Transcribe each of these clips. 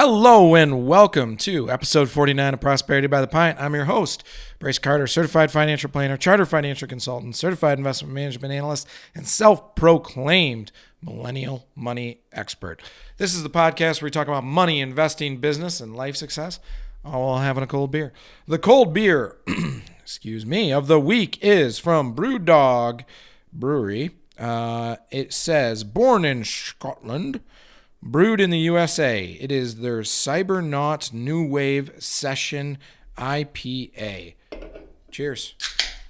Hello and welcome to episode 49 of Prosperity by the Pint. I'm your host, Brice Carter, certified financial planner, chartered financial consultant, certified investment management analyst, and self-proclaimed millennial money expert. This is the podcast where we talk about money, investing, business, and life success, all while having a cold beer. The cold beer, of the week is from Brewdog Brewery. It says, born in Scotland, brewed in the USA. It is their Cybernaut New Wave Session IPA. Cheers.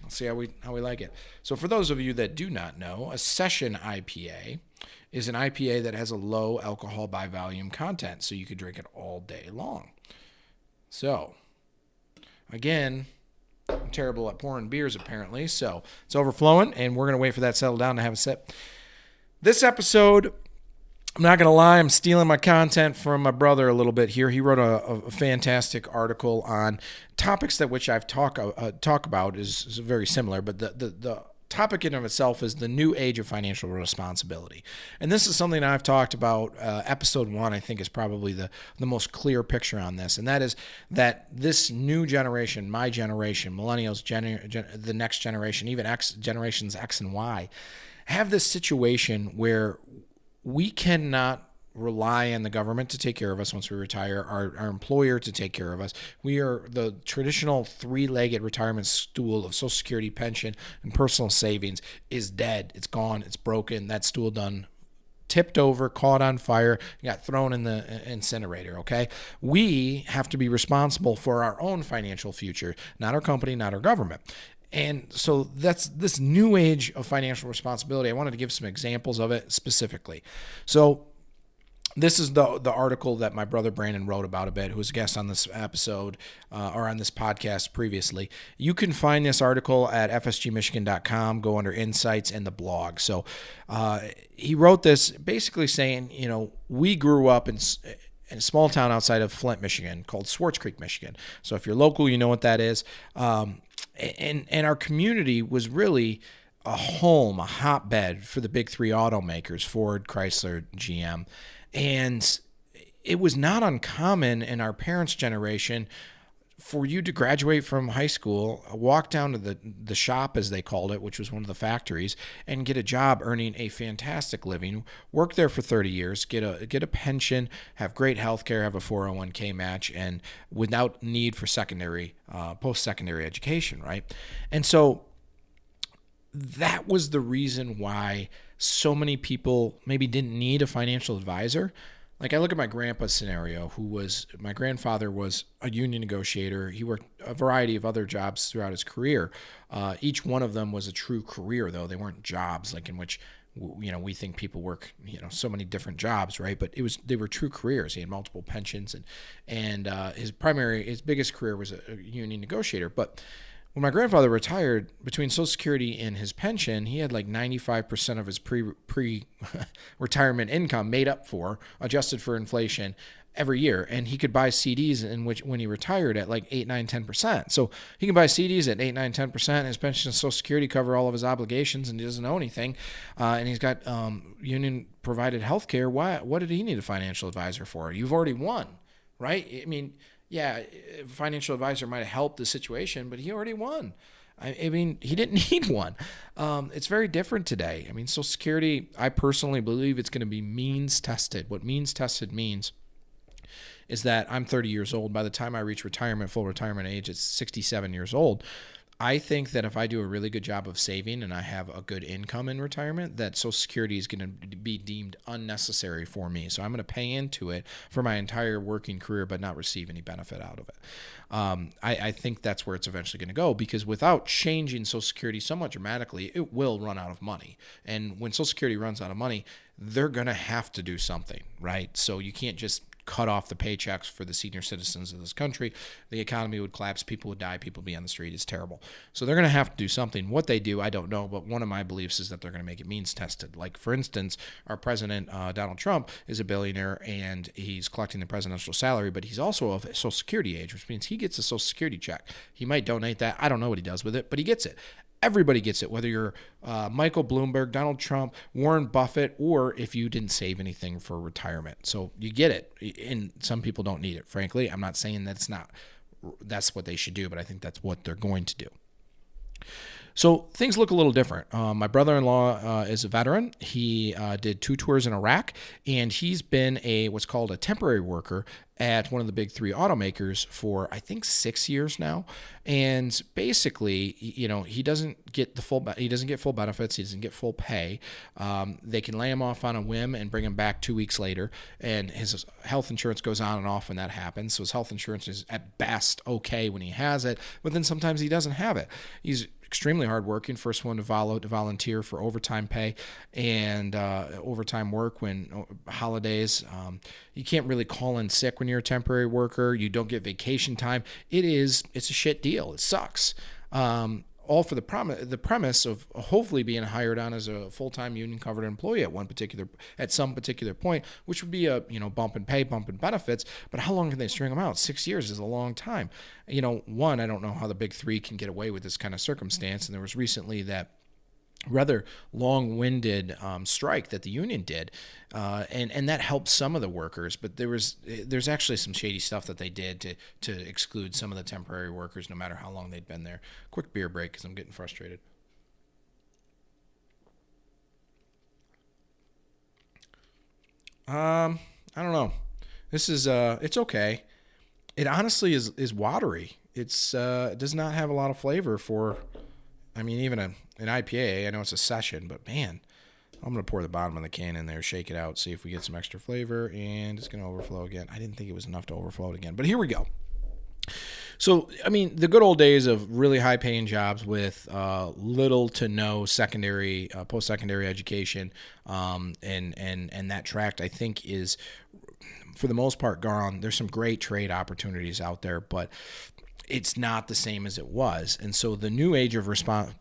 Let's see how we like it. So for those of you that do not know, a Session IPA is an IPA that has a low alcohol by volume content, so you could drink it all day long. So, again, I'm terrible at pouring beers apparently, so it's overflowing, and we're going to wait for that to settle down to have a sip. This episode, I'm not going to lie, I'm stealing my content from my brother a little bit here. He wrote a fantastic article on topics that which I've talk about is very similar, but the topic in of itself is the new age of financial responsibility. And this is something I've talked about. Episode 1, I think, is probably the most clear picture on this, and that is that this new generation, my generation, millennials, the next generation, even generations X and Y, have this situation where we cannot rely on the government to take care of us once we retire, our employer to take care of us. We are the traditional three-legged retirement stool of Social Security, pension, and personal savings is dead. It's gone. It's broken. That stool done tipped over, caught on fire, got thrown in the incinerator, okay? We have to be responsible for our own financial future, not our company, not our government. And so that's this new age of financial responsibility. I wanted to give some examples of it specifically. So this is the article that my brother Brandon wrote about a bit, who was a guest on this episode or on this podcast previously. You can find this article at fsgmichigan.com, go under insights and the blog. So he wrote this basically saying, we grew up in a small town outside of Flint, Michigan called Swartz Creek, Michigan. So if you're local, you know what that is. And our community was really a home, a hotbed for the big three automakers, Ford, Chrysler, GM. And it was not uncommon in our parents' generation for you to graduate from high school, walk down to the shop, as they called it, which was one of the factories, and get a job earning a fantastic living, work there for 30 years, get a pension, have great health care, have a 401k match, and without need for post-secondary education, right? And so that was the reason why so many people maybe didn't need a financial advisor. Like, I look at my grandpa's scenario, my grandfather was a union negotiator. He worked a variety of other jobs throughout his career. Each one of them was a true career, though. They weren't jobs like in which, we think people work, so many different jobs, right? But they were true careers. He had multiple pensions, and his biggest career was a union negotiator. But when my grandfather retired, between Social Security and his pension, he had like 95% of his pre-retirement income made up for, adjusted for inflation every year. And he could buy CDs when he retired at like 8, 9, 10%. So he can buy CDs at 8, 9, 10%. His pension and Social Security cover all of his obligations, and he doesn't owe anything. And he's got union provided health care. What did he need a financial advisor for? You've already won, right? I mean, yeah, a financial advisor might have helped the situation, but he already won. I mean, he didn't need one. It's very different today. I mean, Social Security, I personally believe it's going to be means tested. What means tested means is that I'm 30 years old. By the time I reach full retirement age, it's 67 years old. I think that if I do a really good job of saving and I have a good income in retirement, that Social Security is going to be deemed unnecessary for me. So I'm going to pay into it for my entire working career but not receive any benefit out of it. I think that's where it's eventually going to go, because without changing Social Security somewhat dramatically, it will run out of money. And when Social Security runs out of money, they're going to have to do something, right? So you can't just cut off the paychecks for the senior citizens of this country. The economy would collapse. People would die. People would be on the street. It's terrible. So they're going to have to do something. What they do, I don't know, but one of my beliefs is that they're going to make it means tested. Like, for instance, our president, Donald Trump, is a billionaire, and he's collecting the presidential salary, but he's also of Social Security age, which means he gets a Social Security check. He might donate that. I don't know what he does with it, but he gets it. Everybody gets it, whether you're Michael Bloomberg, Donald Trump, Warren Buffett, or if you didn't save anything for retirement. So you get it. And some people don't need it, frankly. I'm not saying that's what they should do, but I think that's what they're going to do. So things look a little different. My brother-in-law is a veteran. He did 2 tours in Iraq, and he's been what's called a temporary worker at one of the big 3 automakers for, I think, 6 years now. And basically, he doesn't get full benefits. He doesn't get full pay. They can lay him off on a whim and bring him back 2 weeks later. And his health insurance goes on and off when that happens. So his health insurance is at best okay when he has it, but then sometimes he doesn't have it. He's extremely hardworking, first one to volunteer for overtime pay and overtime work when holidays. You can't really call in sick when you're a temporary worker. You don't get vacation time. It's a shit deal. It sucks. All for the premise of hopefully being hired on as a full-time union-covered employee at some particular point, which would be a bump in pay, bump in benefits. But how long can they string them out? 6 years is a long time. I don't know how the big 3 can get away with this kind of circumstance. And there was recently that rather long-winded strike that the union did, and that helped some of the workers. But there's actually some shady stuff that they did to exclude some of the temporary workers, no matter how long they'd been there. Quick beer break because I'm getting frustrated. I don't know. This is it's okay. It honestly is watery. It does not have a lot of flavor for. Even an IPA, I know it's a session, but man, I'm going to pour the bottom of the can in there, shake it out, see if we get some extra flavor, and it's going to overflow again. I didn't think it was enough to overflow it again, but here we go. So, the good old days of really high-paying jobs with little to no secondary, post-secondary education, and that tract, I think, is, for the most part, gone. There's some great trade opportunities out there, but it's not the same as it was. And so the new age of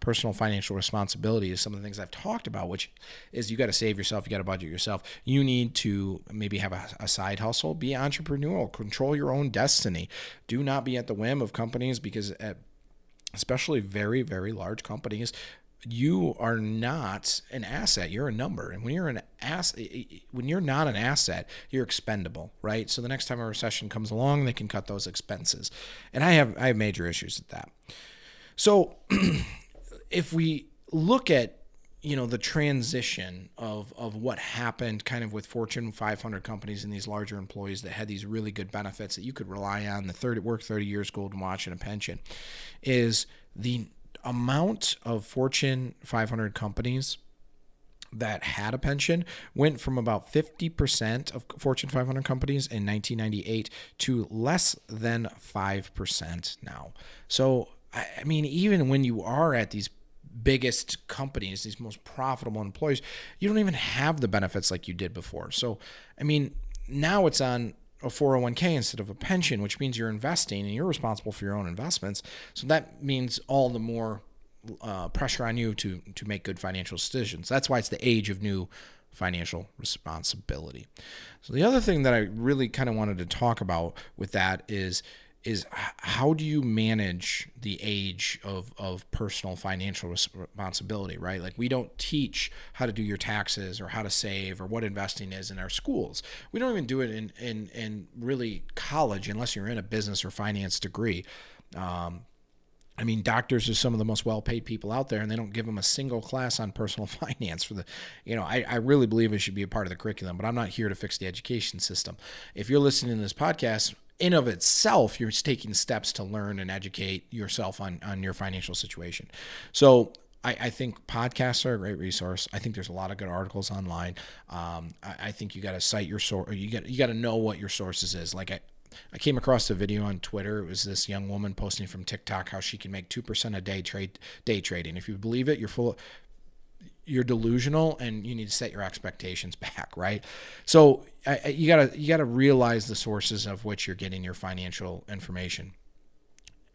personal financial responsibility is some of the things I've talked about, which is you got to save yourself, you got to budget yourself. You need to maybe have a side hustle, be entrepreneurial, control your own destiny. Do not be at the whim of companies, because especially very, very large companies, you are not an asset. You're a number. And when you're not an asset, you're expendable, right? So the next time a recession comes along, they can cut those expenses. And I have major issues with that. So if we look at, the transition of what happened kind of with Fortune 500 companies and these larger employees that had these really good benefits that you could rely on, work 30 years, golden watch, and a pension, is the amount of Fortune 500 companies that had a pension went from about 50% of Fortune 500 companies in 1998 to less than 5% now. So, even when you are at these biggest companies, these most profitable employees, you don't even have the benefits like you did before. So, now it's on a 401k instead of a pension, which means you're investing and you're responsible for your own investments. So that means all the more pressure on you to make good financial decisions. That's why it's the age of new financial responsibility. So the other thing that I really kind of wanted to talk about with that is how do you manage the age of personal financial responsibility, right? Like, we don't teach how to do your taxes or how to save or what investing is in our schools. We don't even do it in really college unless you're in a business or finance degree. Doctors are some of the most well-paid people out there, and they don't give them a single class on personal finance. I really believe it should be a part of the curriculum, but I'm not here to fix the education system. If you're listening to this podcast, in of itself, you're taking steps to learn and educate yourself on your financial situation. So I think podcasts are a great resource. I think there's a lot of good articles online. I think you got to cite your source, or you got to know what your sources is. Like I came across a video on Twitter. It was this young woman posting from TikTok how she can make 2% a day day trading. If you believe it, you're delusional, and you need to set your expectations back, right? So you gotta realize the sources of which you're getting your financial information.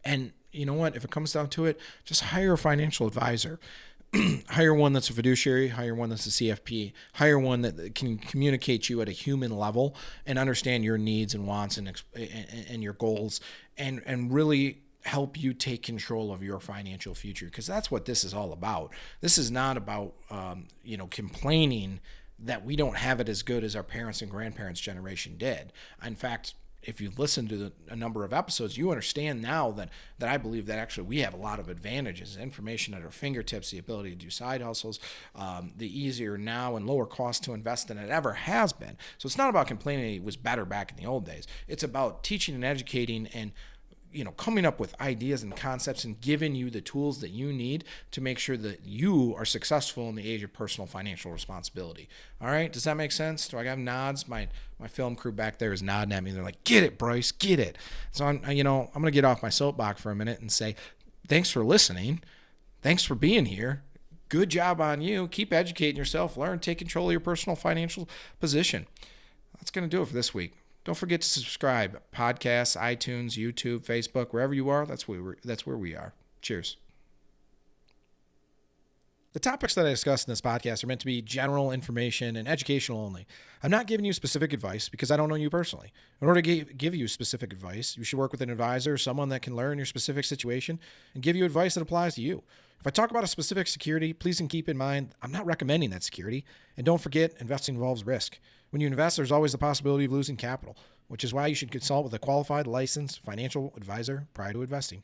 And you know what? If it comes down to it, just hire a financial advisor. Hire one that's a fiduciary, hire one that's a CFP, hire one that can communicate you at a human level and understand your needs and wants and your goals, and really help you take control of your financial future, because that's what this is all about. This is not about complaining that we don't have it as good as our parents and grandparents' generation did. In fact, if you listen to a number of episodes, you understand now that I believe that actually we have a lot of advantages, information at our fingertips, the ability to do side hustles, the easier now and lower cost to invest than it ever has been. So it's not about complaining it was better back in the old days. It's about teaching and educating and coming up with ideas and concepts and giving you the tools that you need to make sure that you are successful in the age of personal financial responsibility. All right. Does that make sense? Do I have nods? My film crew back there is nodding at me. They're like, get it, Brice, get it. So I'm going to get off my soapbox for a minute and say, thanks for listening. Thanks for being here. Good job on you. Keep educating yourself. Learn, take control of your personal financial position. That's going to do it for this week. Don't forget to subscribe. Podcasts, iTunes, YouTube, Facebook, wherever you are, that's where we are. Cheers. The topics that I discuss in this podcast are meant to be general information and educational only. I'm not giving you specific advice because I don't know you personally. In order to give you specific advice, you should work with an advisor, someone that can learn your specific situation and give you advice that applies to you. If I talk about a specific security, please keep in mind I'm not recommending that security. And don't forget, investing involves risk. When you invest, there's always the possibility of losing capital, which is why you should consult with a qualified, licensed financial advisor prior to investing.